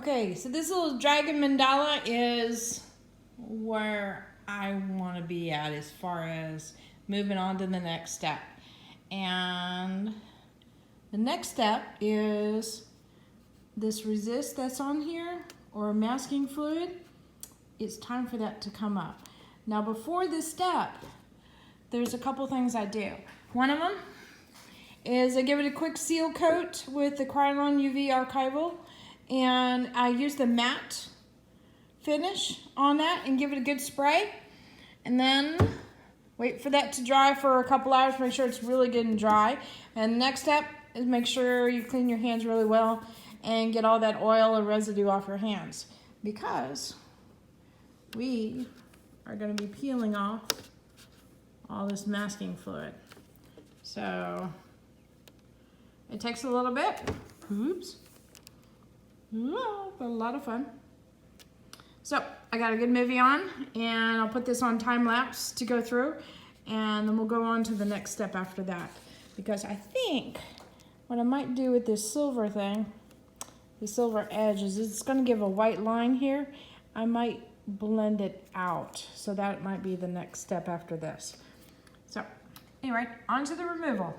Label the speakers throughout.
Speaker 1: Okay, so this little dragon mandala is where I want to be at as far as moving on to the next step. And the next step is this resist that's on here, or masking fluid. It's time for that to come up. Now before this step, there's a couple things I do. One of them is I give it a quick seal coat with the Crayon UV Archival, and I use the matte finish on that and give it a good spray, and then wait for that to dry for a couple hours, make sure it's really good and dry. And the next step is make sure you clean your hands really well and get all that oil or residue off your hands, because we are going to be peeling off all this masking fluid. So it takes a little bit. Oops. Oh, but a lot of fun. So I got a good movie on, and I'll put this on time lapse to go through, and then we'll go on to the next step after that. Because I think what I might do with this silver thing, the silver edge, is it's going to give a white line here. I might blend it out, so that might be the next step after this. So anyway, on to the removal.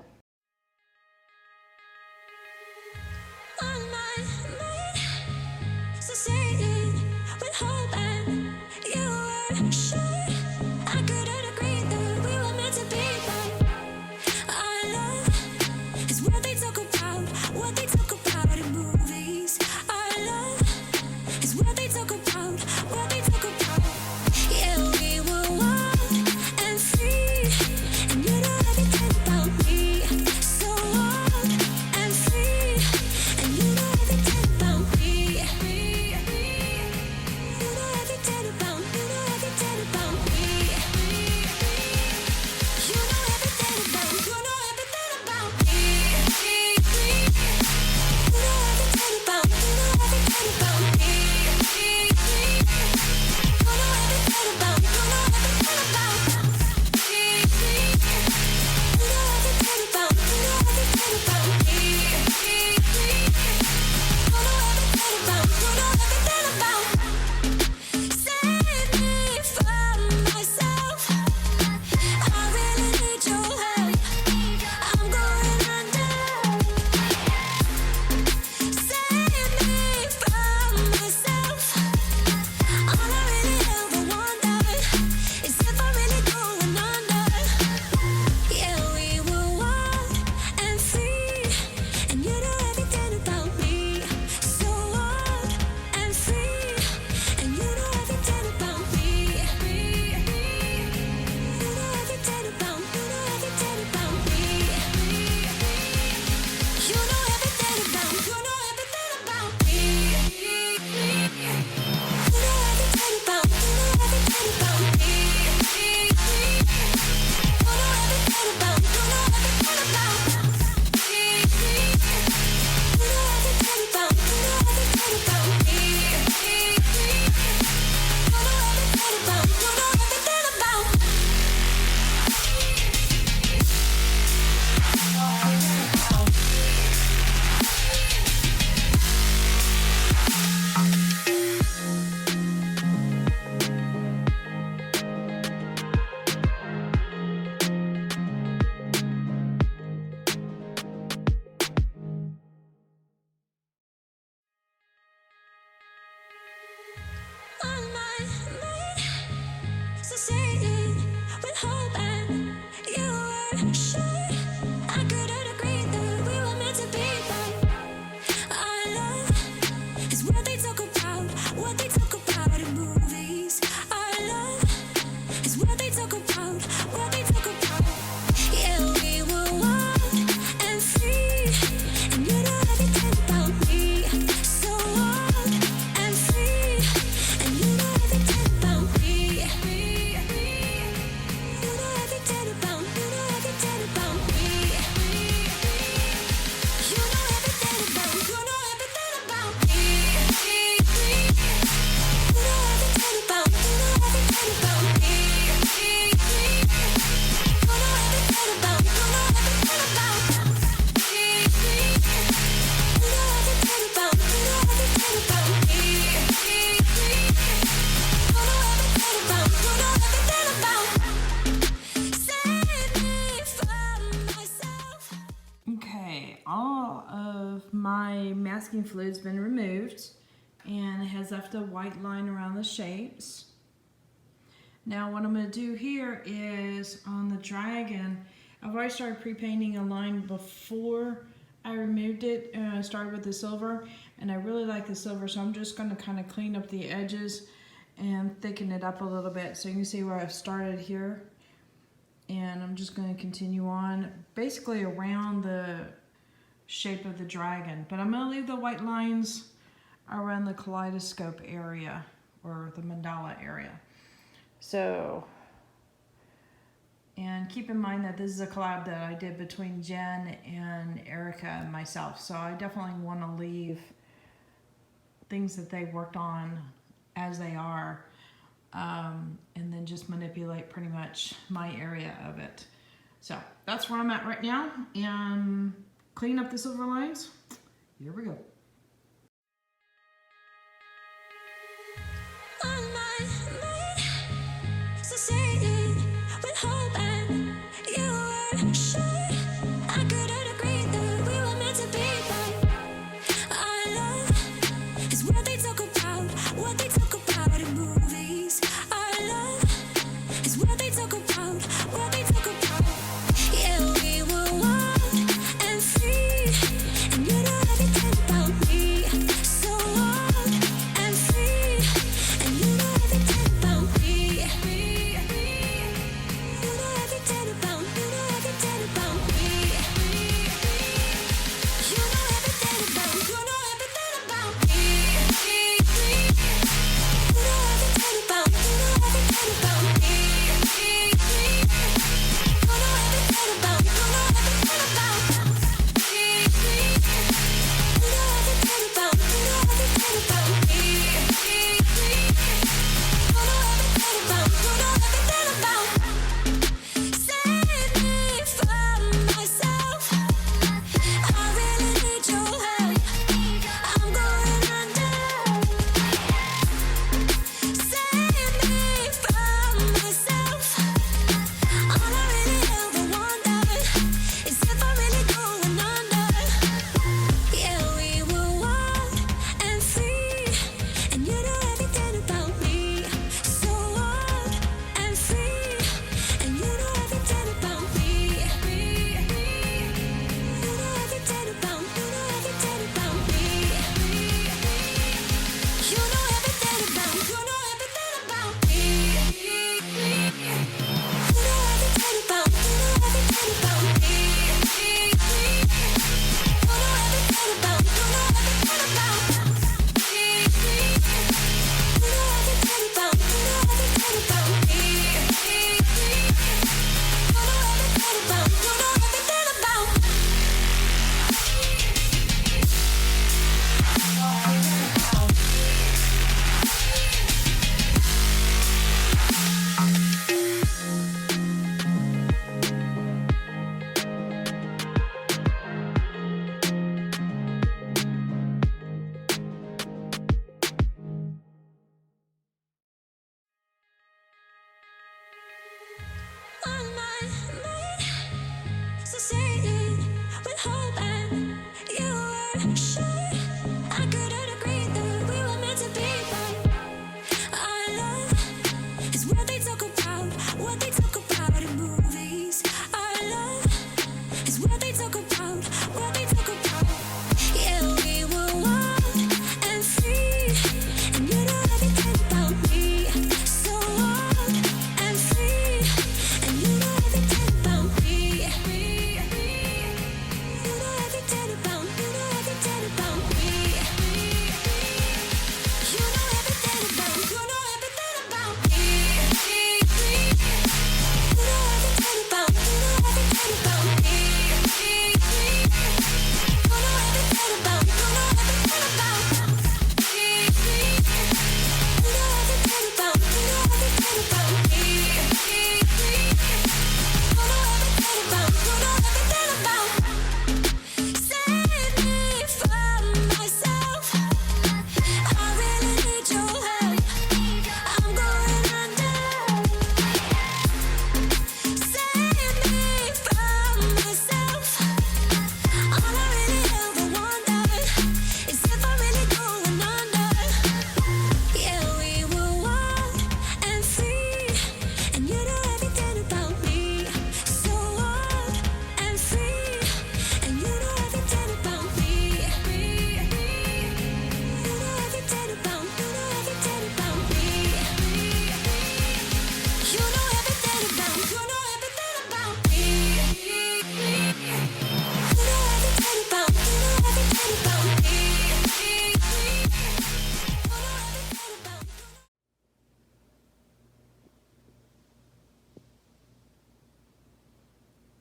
Speaker 1: my masking fluid's been removed and it has left a white line around the shapes. Now what I'm going to do here is on the dragon, I've already started pre-painting a line before I removed it. I started with the silver, and I really like the silver, so I'm just going to kind of clean up the edges and thicken it up a little bit. So you can see where I've started here, and I'm just going to continue on basically around the shape of the dragon, but I'm going to leave the white lines around the kaleidoscope area or the mandala area. So, and keep in mind that this is a collab that I did between Jen and Erika and myself, so I definitely want to leave things that they worked on as they are, and then just manipulate pretty much my area of it. So that's where I'm at right now, and clean up the silver lines. Here we go.
Speaker 2: About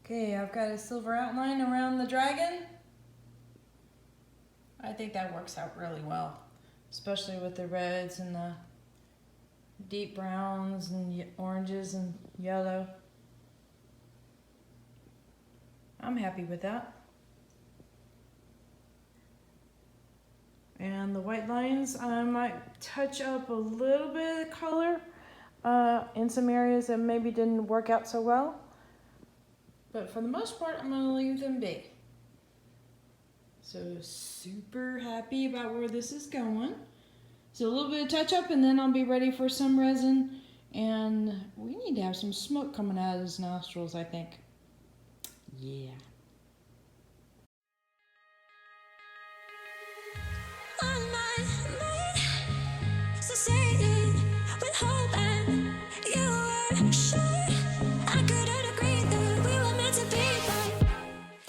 Speaker 1: Okay, I've got a silver outline around the dragon. I think that works out really well, especially with the reds and the deep browns and oranges and yellow. I'm happy with that. And the white lines, I might touch up a little bit of color in some areas that maybe didn't work out so well. But for the most part, I'm gonna leave them be. So super happy about where this is going. So a little bit of touch up and then I'll be ready for some resin. And we need to have some smoke coming out of his nostrils, I think. Yeah.